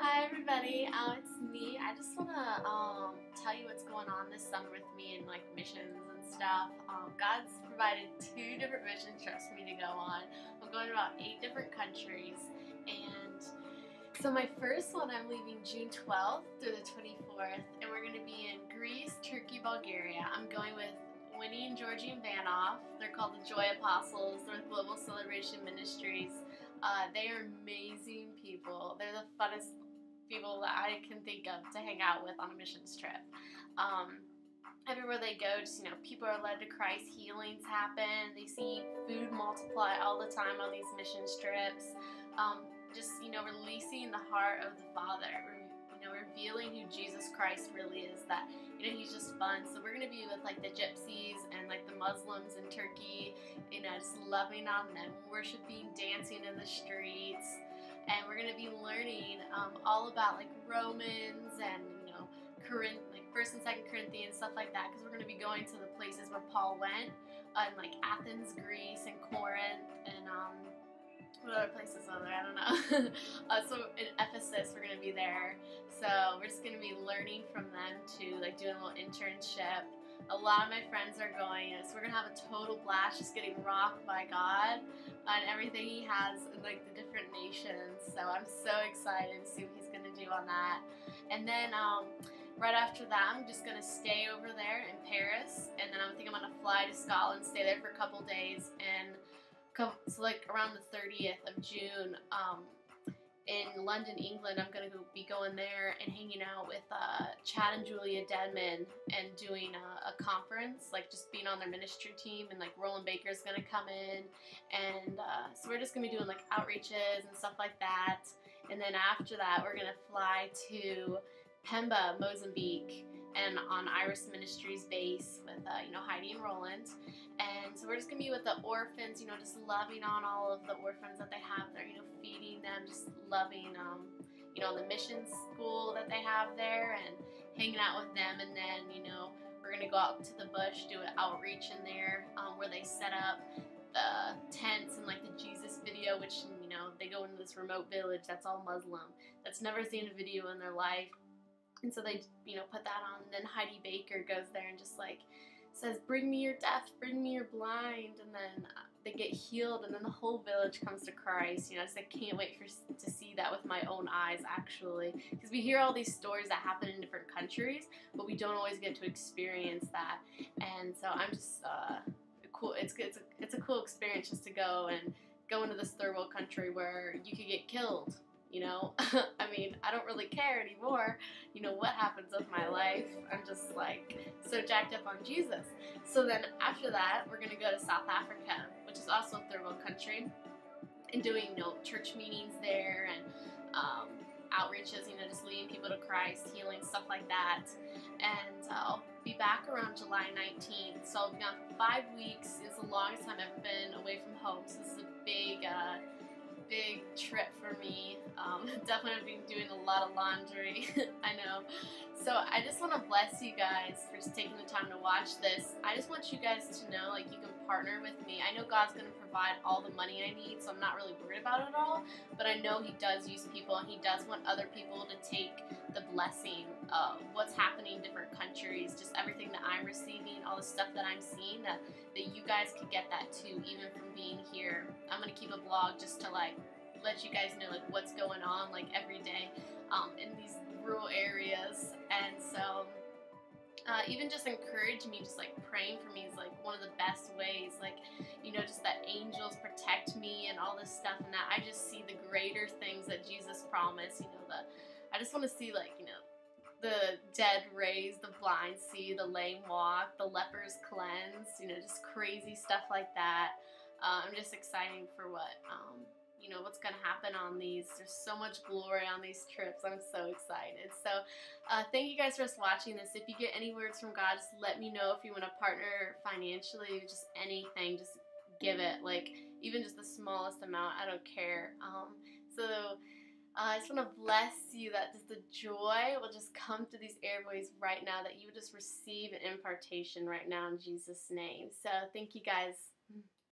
Hi everybody, it's me. I just want to tell you what's going on this summer with me and like missions and stuff. God's provided 2 different mission trips for me to go on. I'm going to about 8 different countries, and so my first one I'm leaving June 12th through the 24th, and we're going to be in Greece, Turkey, Bulgaria. I'm going with Winnie and Georgie and Vanoff. They're called the Joy Apostles. They're with Global Celebration Ministries. They are amazing people. They're the funnest people that I can think of to hang out with on a missions trip. Everywhere they go, just people are led to Christ. Healings happen. They see food multiply all the time on these missions trips. Just releasing the heart of the Father. Revealing who Jesus Christ really is. That He's just fun. So we're gonna be with like the gypsies and like the Muslims in Turkey. Just loving on them, worshiping, dancing in the streets. And we're going to be learning all about like Romans and like 1st and 2nd Corinthians, stuff like that, because we're going to be going to the places where Paul went, in like Athens, Greece, and Corinth, and what other places are there? I don't know. So in Ephesus, we're going to be there. So we're just going to be learning from them too, like doing a little internship. A lot of my friends are going, so we're going to have a total blast just getting rocked by God and everything He has in like the different nations. So I'm so excited to see what He's going to do on that. And then right after that, I'm just going to stay over there in Paris, and then I think I'm going to fly to Scotland, stay there for a couple days, and so like around the 30th of June, in London, England, I'm going to be going there and hanging out with Chad and Julia Dedman and doing a conference, like just being on their ministry team, and like Roland Baker's going to come in, and so we're just going to be doing like outreaches and stuff like that. And then after that, we're going to fly to Pemba, Mozambique, and on Iris Ministries base with Heidi and Roland. And so we're just gonna be with the orphans, just loving on all of the orphans that they have there, feeding them, just loving the mission school that they have there, and hanging out with them. And then we're gonna go out to the bush, do an outreach in there, where they set up the tents and like the Jesus video, which they go into this remote village that's all Muslim, that's never seen a video in their life. And so they, put that on. And then Heidi Baker goes there and just like says, "Bring me your deaf, bring me your blind," and then they get healed, and then the whole village comes to Christ. So I can't wait to see that with my own eyes, actually, because we hear all these stories that happen in different countries, but we don't always get to experience that. And so I'm just cool. It's a cool experience just to go into this third world country where you could get killed. I mean, I don't really care anymore, what happens with my life. I'm just like so jacked up on Jesus. So then after that, we're going to go to South Africa, which is also a third world country, and doing, church meetings there, and outreaches, just leading people to Christ, healing, stuff like that. And I'll be back around July 19th. So I'll be gone for 5 weeks. It's the longest I've ever been away from home. So this is a big trip for me. Definitely been doing a lot of laundry. I know. So I just want to bless you guys for just taking the time to watch this. I just want you guys to know, like, you can partner with me. I know God's going to provide all the money I need, so I'm not really worried about it all, but I know He does use people, and He does want other people to take the blessing of what's happening in different countries, just everything that I'm receiving, all the stuff that I'm seeing, that you guys could get that too, even from being here. I'm going to keep a blog just to like let you guys know like what's going on like every day in these rural areas. And so even just encourage me, just like praying for me is like one of the best ways, like just that angels protect me and all this stuff, and that I just see the greater things that Jesus promised. I just want to see like the dead raised, the blind see, the lame walk, the lepers cleansed, just crazy stuff like that. I'm just excited for what's going to happen on these. There's so much glory on these trips. I'm so excited. So thank you guys for watching this. If you get any words from God, just let me know. If you want to partner financially, just anything, just give it. Like, even just the smallest amount, I don't care. I just want to bless you that just the joy will just come through these airways right now, that you would just receive an impartation right now in Jesus' name. So thank you guys.